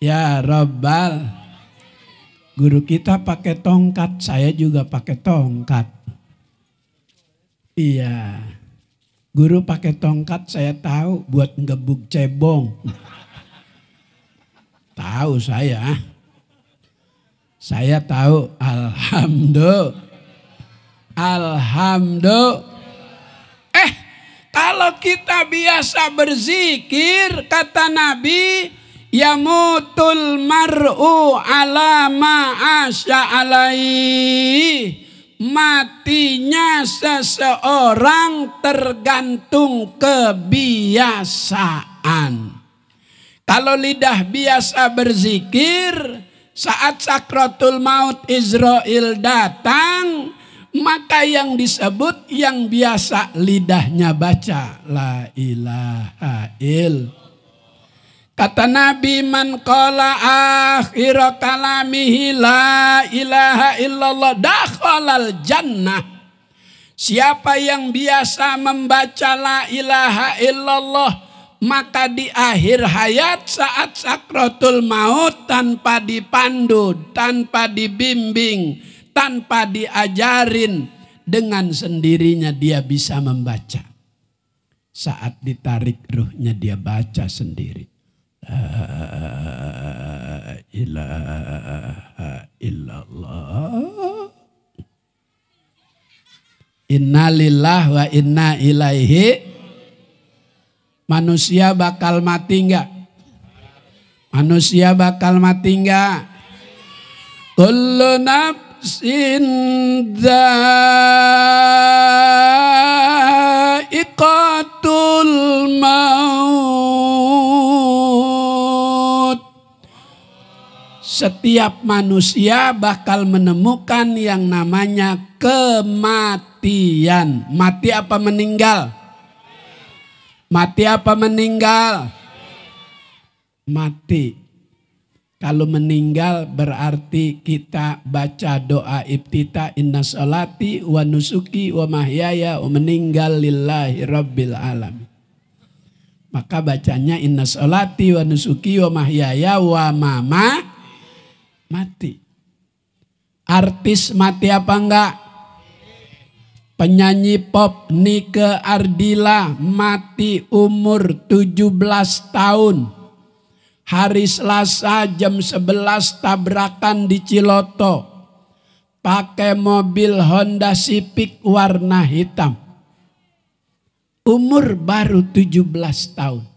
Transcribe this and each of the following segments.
Ya Rabbal. Guru kita pakai tongkat, saya juga pakai tongkat. Iya. Guru pakai tongkat saya tahu buat ngebuk cebong. Tahu saya. Saya tahu. Alhamdulillah. Alhamdulillah. Kalau kita biasa berzikir, kata Nabi, yamutul mar'u ala ma'asya alaihi. Matinya seseorang tergantung kebiasaan. Kalau lidah biasa berzikir, saat sakratul maut Israil datang, maka yang disebut yang biasa lidahnya baca la ilaha illallah. Kata Nabi, man qala akhir kalamihi la ilaha illallah dakhalal jannah. Siapa yang biasa membaca la ilaha illallah, maka di akhir hayat saat sakratul maut tanpa dipandu, tanpa dibimbing, tanpa diajarin, dengan sendirinya dia bisa membaca. Saat ditarik ruhnya dia baca sendiri. La ilaha illallah. Inna lillahi wa inna ilaihi. Manusia bakal mati enggak? Manusia bakal mati enggak? Kullu nafsin dha'iqatul maut. Setiap manusia bakal menemukan yang namanya kematian. Mati apa meninggal? Mati apa meninggal? Mati. Kalau meninggal berarti kita baca doa iftitah, inna sholati wa nusuki wa mahyaya wa meninggal lillahi rabbil alamin. Maka bacanya inna sholati wa nusuki wa mahyaya wa mati. Artis mati apa enggak? Penyanyi pop Nike Ardila mati umur 17 tahun. Hari Selasa jam 11 tabrakan di Ciloto. Pakai mobil Honda Civic warna hitam. Umur baru 17 tahun.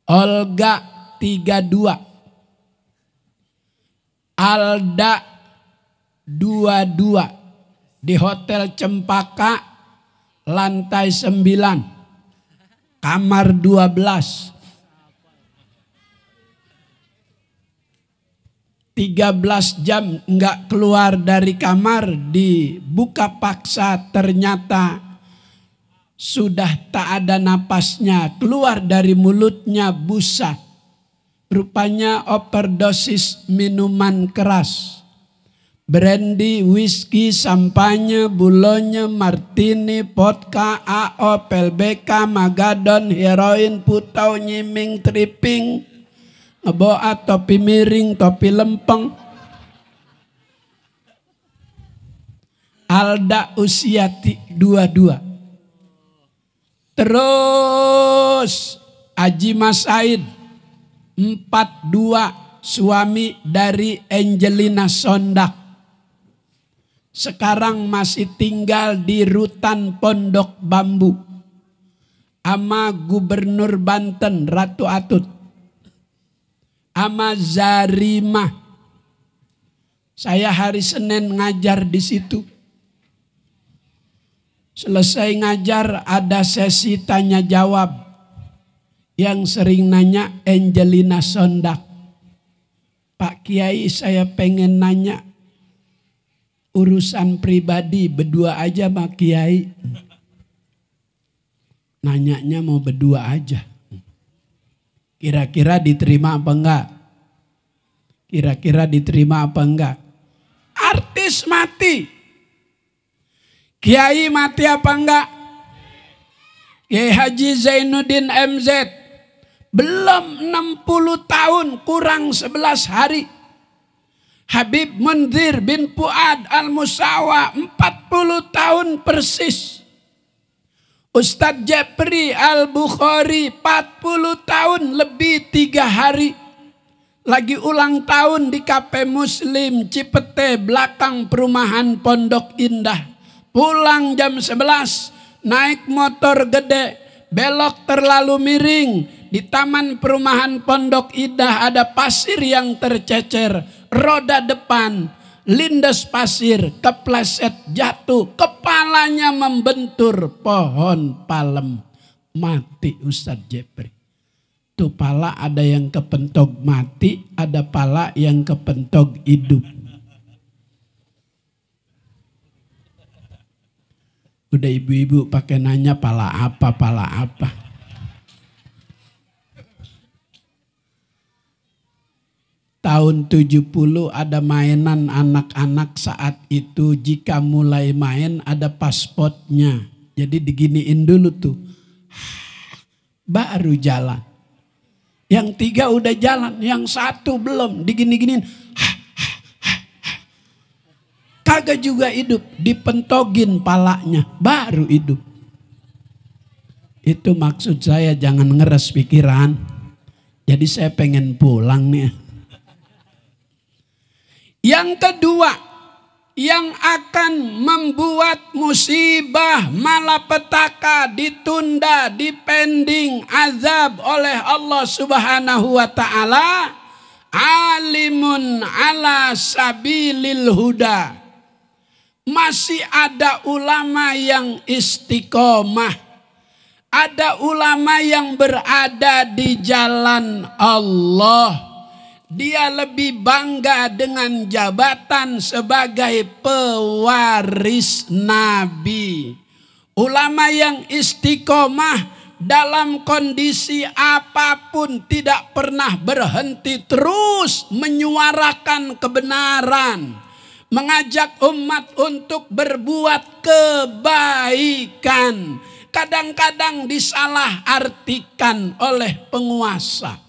Olga 32. Alda 22. Di Hotel Cempaka lantai 9. Kamar 12. 13 jam enggak keluar dari kamar, dibuka paksa ternyata sudah tak ada napasnya, keluar dari mulutnya busa. Rupanya overdosis minuman keras. Brandy, whisky, sampanye, bulonye, martini, vodka, AO, PLBK, magadon, heroin, putau, nyiming, tripping, ngeboa, topi miring, topi lempeng. Alda usia 22. Terus Haji Mas Said 42, suami dari Angelina Sondak. Sekarang masih tinggal di Rutan Pondok Bambu sama Gubernur Banten Ratu Atut, sama Zarimah. Saya hari Senin ngajar di situ. Selesai ngajar ada sesi tanya jawab. Yang sering nanya Angelina Sondak. Pak Kiai, saya pengen nanya urusan pribadi berdua aja Pak Kiai. Nanyanya mau berdua aja. Kira-kira diterima apa enggak? Kira-kira diterima apa enggak? Artis mati. Kiai mati apa enggak? Kiai Haji Zainuddin MZ Belum 60 tahun, kurang 11 hari. Habib Munzir bin Fuad Al-Musawa 40 tahun persis. Ustadz Jepri Al-Bukhari 40 tahun lebih 3 hari. Lagi ulang tahun di KP Muslim Cipete belakang perumahan Pondok Indah. Pulang jam 11, naik motor gede, belok terlalu miring. Di taman perumahan Pondok Indah ada pasir yang tercecer. Roda depan, lindes pasir, kepleset jatuh. Kepalanya membentur pohon palem. Mati Ustadz Jepri. Tuh pala ada yang kepentog mati, ada pala yang kepentog hidup. Udah ibu-ibu pakai nanya pala apa, pala apa. Tahun 70 ada mainan anak-anak saat itu, jika mulai main ada pasportnya. Jadi diginiin dulu tuh. Baru jalan. Yang 3 udah jalan, yang 1 belum, digini-giniin. Kagak juga hidup, dipentogin palanya, baru hidup. Itu maksud saya, jangan ngeres pikiran. Jadi saya pengen pulang nih. Yang kedua, yang akan membuat musibah malapetaka, ditunda, dipending azab oleh Allah Subhanahu wa ta'ala, alimun ala sabilil huda. Masih ada ulama yang istiqomah, ada ulama yang berada di jalan Allah. Dia lebih bangga dengan jabatan sebagai pewaris Nabi. Ulama yang istiqomah dalam kondisi apapun tidak pernah berhenti, terus menyuarakan kebenaran, mengajak umat untuk berbuat kebaikan. Kadang-kadang disalahartikan oleh penguasa.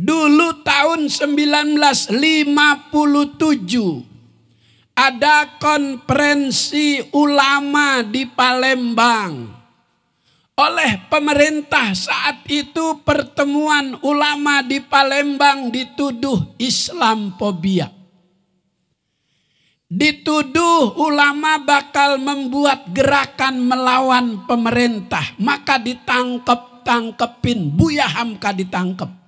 Dulu tahun 1957 ada konferensi ulama di Palembang. Oleh pemerintah saat itu, pertemuan ulama di Palembang dituduh Islamfobia. Dituduh ulama bakal membuat gerakan melawan pemerintah. Maka ditangkepin, Buya Hamka ditangkep.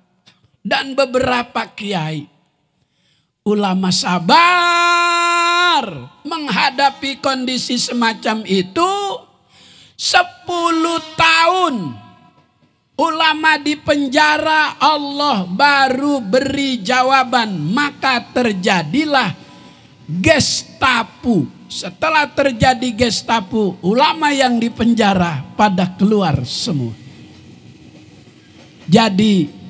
Dan beberapa kiai. Ulama sabar menghadapi kondisi semacam itu. 10 tahun ulama di penjara, Allah baru beri jawaban. Maka terjadilah Gestapo. Setelah terjadi Gestapo, ulama yang di penjara pada keluar semua. Jadi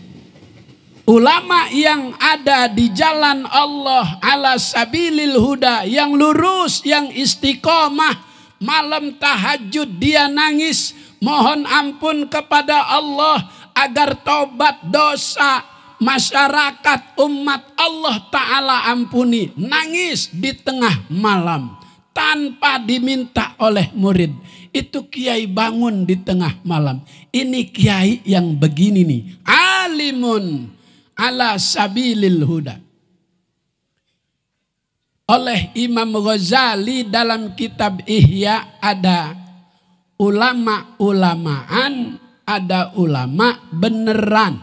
ulama yang ada di jalan Allah ala sabilil huda, yang lurus, yang istiqomah, malam tahajud dia nangis, mohon ampun kepada Allah agar tobat dosa masyarakat umat Allah Ta'ala ampuni. Nangis di tengah malam tanpa diminta oleh murid. Itu kiai bangun di tengah malam. Ini kiai yang begini nih, alimun ala sabilil huda. Oleh Imam Ghazali dalam kitab Ihya ada ulama-ulamaan, ada ulama beneran.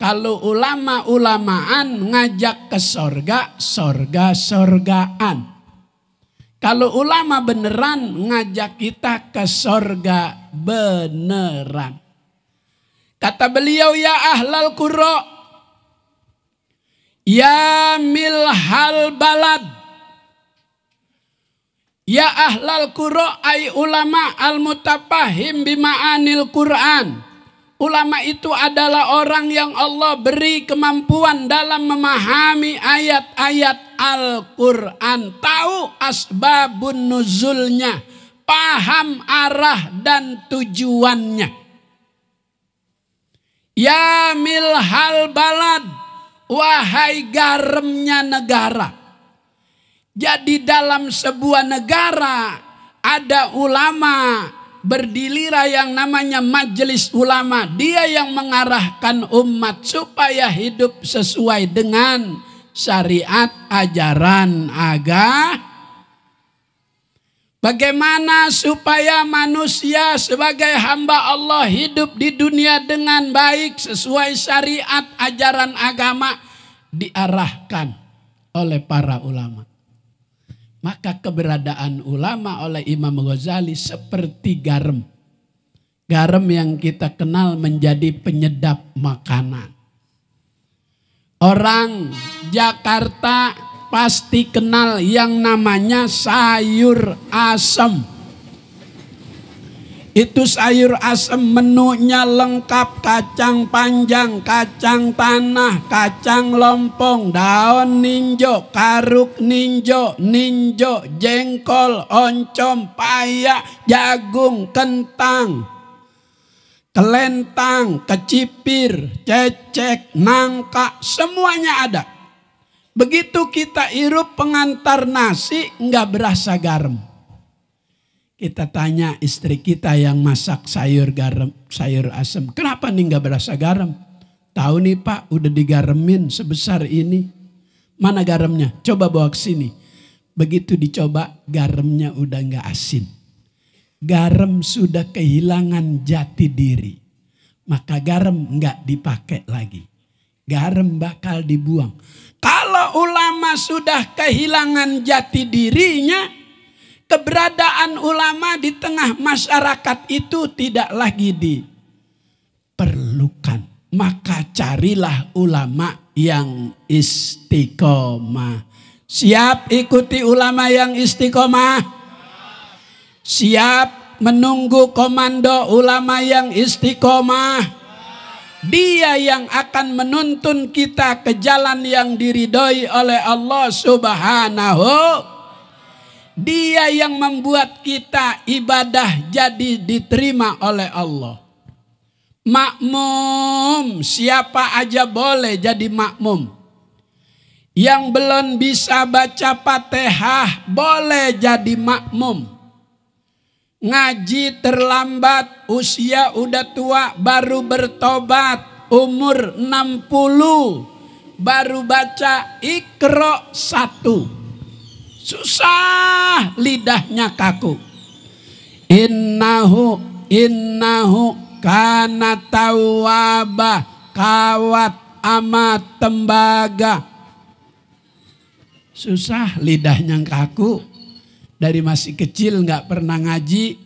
Kalau ulama-ulamaan ngajak ke sorga, sorga-sorgaan. Kalau ulama beneran ngajak kita ke sorga beneran. Kata beliau, ya ahlal qura, ya milhal balad, ya ahlal qura ay ulama al-mutafahim bima'anil Qur'an. Ulama itu adalah orang yang Allah beri kemampuan dalam memahami ayat-ayat Al-Quran. Tahu asbabun nuzulnya, paham arah dan tujuannya. Ya milhal balad, wahai garamnya negara. Jadi dalam sebuah negara ada ulama berdirilah yang namanya majelis ulama. Dia yang mengarahkan umat supaya hidup sesuai dengan syariat ajaran agama. Bagaimana supaya manusia sebagai hamba Allah hidup di dunia dengan baik sesuai syariat ajaran agama diarahkan oleh para ulama. Maka keberadaan ulama oleh Imam Ghazali seperti garam. Garam yang kita kenal menjadi penyedap makanan. Orang Jakarta pasti kenal yang namanya sayur asem. Itu sayur asem menunya lengkap, kacang panjang, kacang tanah, kacang lompong, daun ninjo, karuk ninjo, jengkol, oncom, paya, jagung, kentang, kelentang, kecipir, cecek, nangka, semuanya ada. Begitu kita hirup pengantar nasi nggak berasa garam. Kita tanya istri kita yang masak sayur garam, sayur asem, kenapa nih nggak berasa garam? Tahu nih Pak, udah digaremin sebesar ini. Mana garamnya? Coba bawa ke sini. Begitu dicoba, garamnya udah nggak asin. Garam sudah kehilangan jati diri. Maka garam nggak dipakai lagi. Garam bakal dibuang. Kalau ulama sudah kehilangan jati dirinya, keberadaan ulama di tengah masyarakat itu tidak lagi diperlukan. Maka carilah ulama yang istiqomah. Siap ikuti ulama yang istiqomah? Siap menunggu komando ulama yang istiqomah? Dia yang akan menuntun kita ke jalan yang diridhoi oleh Allah Subhanahu. Dia yang membuat kita ibadah jadi diterima oleh Allah. Makmum, siapa aja boleh jadi makmum. Yang belum bisa baca Fatihah boleh jadi makmum. Ngaji terlambat, usia udah tua, baru bertobat, umur 60, baru baca Iqra 1. Susah, lidahnya kaku. Innahu kana tawwaba, kawat amat tembaga. Susah, lidahnya kaku. Dari masih kecil nggak pernah ngaji.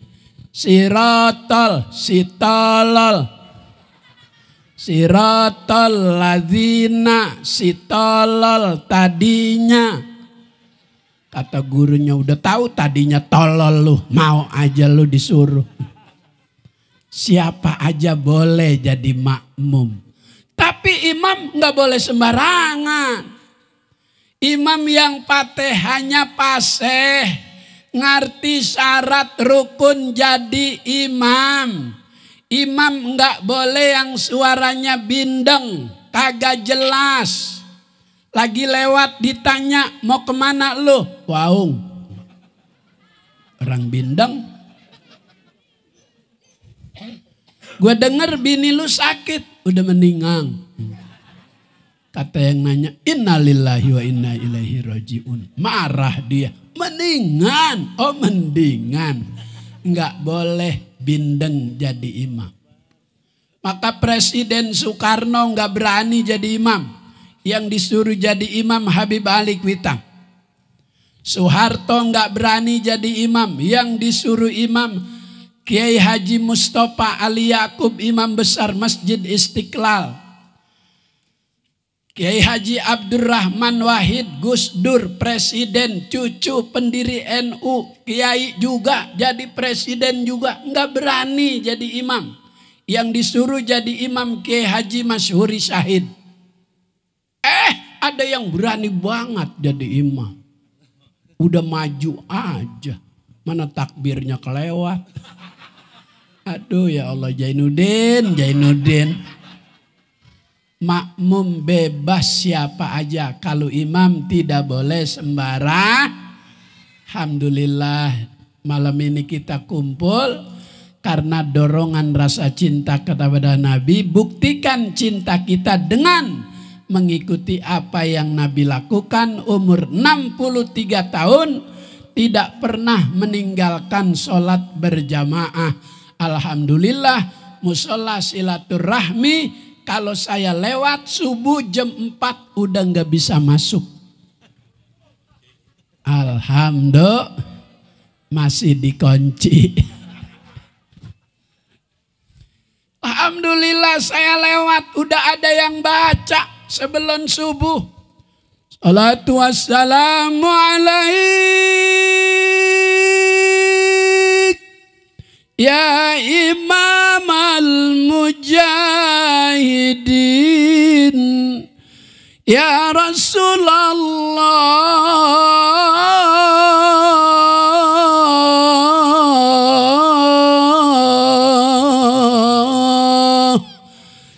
Sirotol, sitolol. Sirotol lazina, sitolol tadinya. Kata gurunya, udah tahu tadinya tolol lu. Mau aja lu disuruh. Siapa aja boleh jadi makmum. Tapi imam nggak boleh sembarangan. Imam yang Fatihahnya fasih. Ngerti syarat rukun jadi imam. Imam enggak boleh yang suaranya bindeng, kagak jelas. Lagi lewat ditanya, mau kemana lu? Waung. Orang bindeng. Gue denger bini lu sakit, udah meninggal. Kata yang nanya, innalillahi wa inna ilaihi rajiun. Marah dia. Mendingan, oh mendingan. Enggak boleh bindeng jadi imam. Maka Presiden Soekarno enggak berani jadi imam. Yang disuruh jadi imam Habib Ali Kuitang. Soeharto enggak berani jadi imam. Yang disuruh imam Kiai Haji Mustafa Ali Yakub, imam besar Masjid Istiqlal. Kiai Haji Abdurrahman Wahid Gus Dur, presiden, cucu pendiri NU, kiai juga jadi presiden juga, enggak berani jadi imam. Yang disuruh jadi imam Kiai Haji Masyhuri Syahid. Ada yang berani banget jadi imam. Udah maju aja, mana takbirnya kelewat. Aduh ya Allah, Jainuddin. makmum bebas siapa aja. Kalau imam tidak boleh sembarang. Alhamdulillah malam ini kita kumpul karena dorongan rasa cinta kepada Nabi. Buktikan cinta kita dengan mengikuti apa yang Nabi lakukan. Umur 63 tahun tidak pernah meninggalkan sholat berjamaah. Alhamdulillah musola silaturahmi. Kalau saya lewat subuh jam 4 udah gak bisa masuk. Alhamdulillah masih dikunci. Alhamdulillah saya lewat udah ada yang baca sebelum subuh. Salatu wassalamu alaik ya imam al-mujahidin ya Rasulullah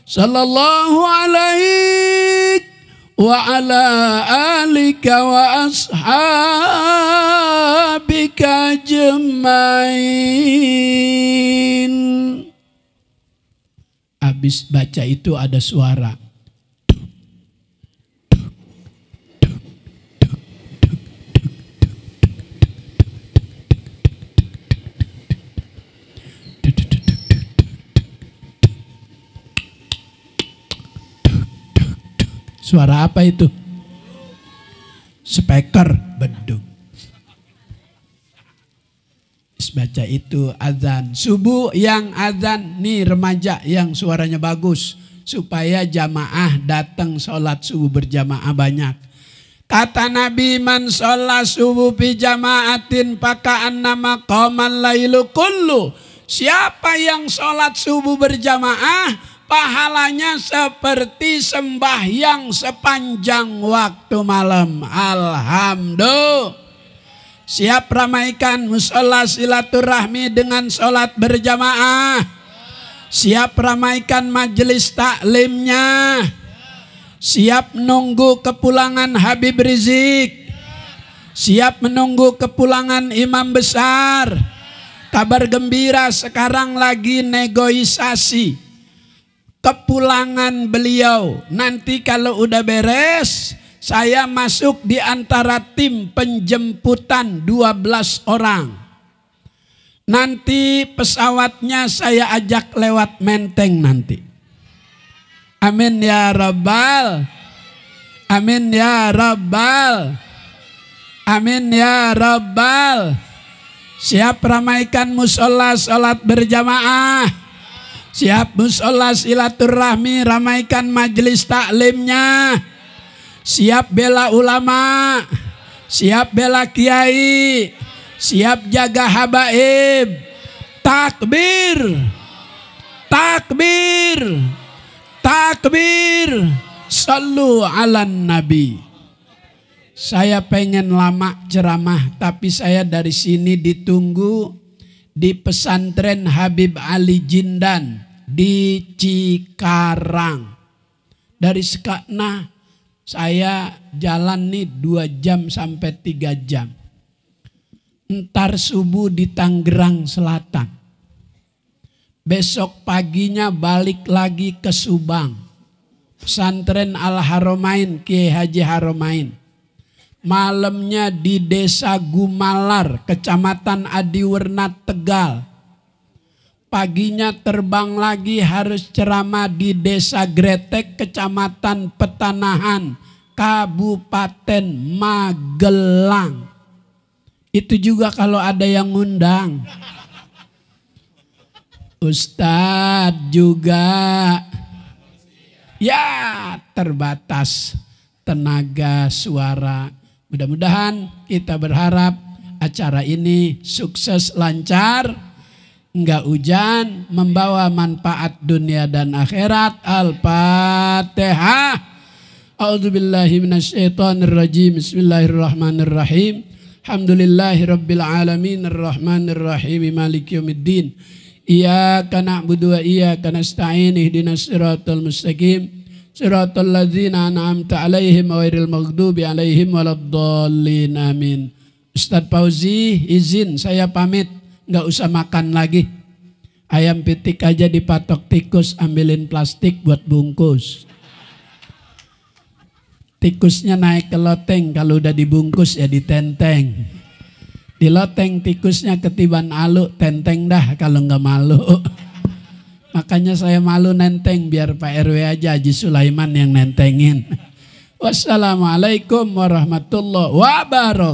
sallallahu alaihi wa ala alika wa ashabika ajmain. Habis baca itu ada suara. Suara apa itu? Speaker beduk. Baca itu azan subuh. Yang azan nih remaja yang suaranya bagus supaya jamaah datang sholat subuh berjamaah banyak. Kata Nabi, man sholat subuh fi jamaatin faka'annama qamal lailu kullu. Siapa yang sholat subuh berjamaah, pahalanya seperti sembahyang sepanjang waktu malam. Alhamdulillah. Siap ramaikan musola silaturahmi dengan sholat berjamaah. Siap ramaikan majelis taklimnya. Siap menunggu kepulangan Habib Rizik. Siap menunggu kepulangan imam besar. Kabar gembira sekarang lagi negosiasi kepulangan beliau. Nanti kalau udah beres, saya masuk di antara tim penjemputan 12 orang. Nanti pesawatnya saya ajak lewat Menteng nanti. Amin ya Rabbal. Amin ya Rabbal. Amin ya Rabbal. Siap ramaikan musola salat berjamaah. Siap musola silaturahmi, ramaikan majelis taklimnya. Siap bela ulama, siap bela kiai, siap jaga habaib. Takbir, takbir, takbir. Sallu ala nabi. Saya pengen lama ceramah, tapi saya dari sini ditunggu di pesantren Habib Ali Jindan di Cikarang. Dari Sekakna saya jalan nih 2 jam sampai 3 jam. Entar subuh di Tangerang Selatan. Besok paginya balik lagi ke Subang. Pesantren Al-Haromain, Kiai Haji Haromain. Malamnya di Desa Gumalar, Kecamatan Adiwerna, Tegal. Paginya terbang lagi harus ceramah di Desa Gretek, Kecamatan Petanahan, Kabupaten Magelang. Itu juga kalau ada yang ngundang. Ustadz juga. Ya terbatas tenaga suara. Mudah-mudahan kita berharap acara ini sukses lancar. Enggak hujan, membawa manfaat dunia dan akhirat. Al-Fatihah. A'udzubillahi minasyaitonirrajim. Bismillahirrahmanirrahim. Alhamdulillahirabbil alamin arrahmanirrahim maliki yaumiddin. Iyyaka na'budu wa iyyaka nasta'in ihdinas siratal mustaqim. Siratal ladzina an'amta 'alaihim ghairil maghdubi 'alaihim waladdallin. Amin. Ustadz Fauzi izin saya pamit, nggak usah makan lagi. Ayam pitik aja dipatok tikus, ambilin plastik buat bungkus. Tikusnya naik ke loteng, kalau udah dibungkus ya ditenteng. Di loteng tikusnya ketiban alu, tenteng dah kalau nggak malu. Makanya saya malu nenteng, biar Pak RW aja Haji Sulaiman yang nentengin. Wassalamualaikum warahmatullahi wabarakatuh.